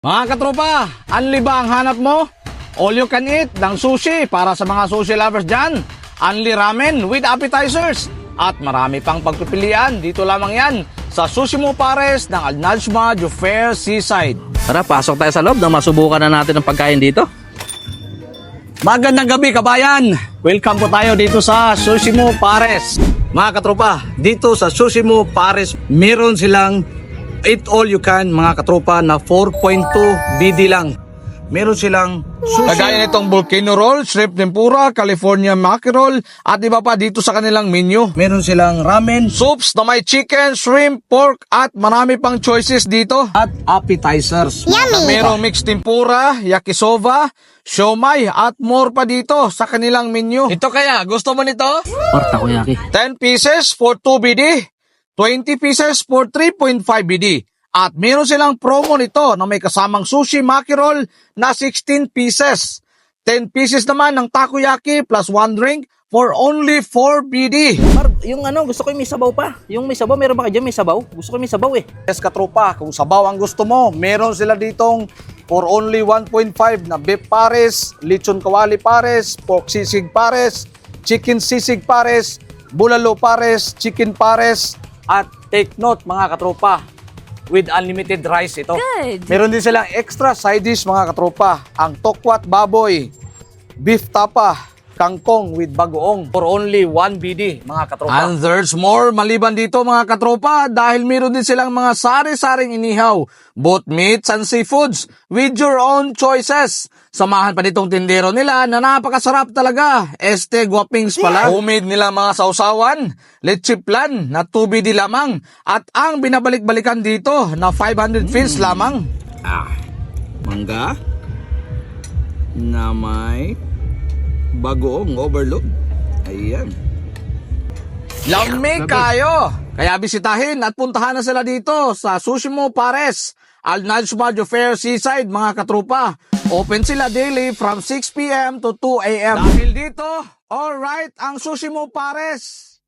Mga katropa, anli ba ang hanap mo? All you can eat ng sushi para sa mga sushi lovers dyan. Anli ramen with appetizers. At marami pang pagpipilian. Dito lamang yan sa Sushi Mo Pares ng Al Najma Jufair Seaside. Tara, pasok tayo sa loob na masubukan na natin ang pagkain dito. Magandang gabi kabayan! Welcome po tayo dito sa Sushi Mo Pares. Mga katropa, dito sa Sushi Mo Pares, meron silang eat all you can mga katropa na 4.2 BD lang. Meron silang sushi. Kagaya nitong volcano roll, shrimp tempura, California mackerel, at iba pa dito sa kanilang menu. Meron silang ramen, soups na may chicken, shrimp, pork, at marami pang choices dito. At appetizers. Yummy! Merong mixed tempura, yakisoba, siomai, at more pa dito sa kanilang menu. Ito kaya, gusto mo nito? Or takoyaki. 10 pieces for 2 BD, 20 pieces for 3.5 BD. At meron silang promo nito na may kasamang sushi mackerel na 16 pieces. 10 pieces naman ng takoyaki plus 1 drink for only 4 BD. Yung gusto ko yung may sabaw pa. Yung may sabaw, meron ba kayo dyan may sabaw? Gusto ko yung may sabaw eh. Yes, katropa, kung sabaw ang gusto mo, meron sila ditong for only 1.5 na beef pares, lechon kawali pares, pork sisig pares, chicken sisig pares, bulalo pares, chicken pares, at take note mga katropa, with unlimited rice ito. Good. Meron din silang extra side dish mga katropa, ang tokwat baboy, beef tapa, kangkong with bagoong for only 1 BD mga katropa. And there's more maliban dito mga katropa dahil meron din silang mga sari-saring inihaw, both meats and seafoods with your own choices. Samahan pa ditong tindero nila na napakasarap talaga. Este guapings pala. Homemade nila mga sausawan, leche plan na 2 BD lamang at ang binabalik-balikan dito na 500 fins lamang. Mangga na may bagoong overload. Ayan. Lamig kayo! Kaya bisitahin at puntahan na sila dito sa Sushi Mo Pares, Al Najma Jufair Seaside mga katropa. Open sila daily from 6 PM to 2 AM. Dahil dito, alright ang Sushi Mo Pares.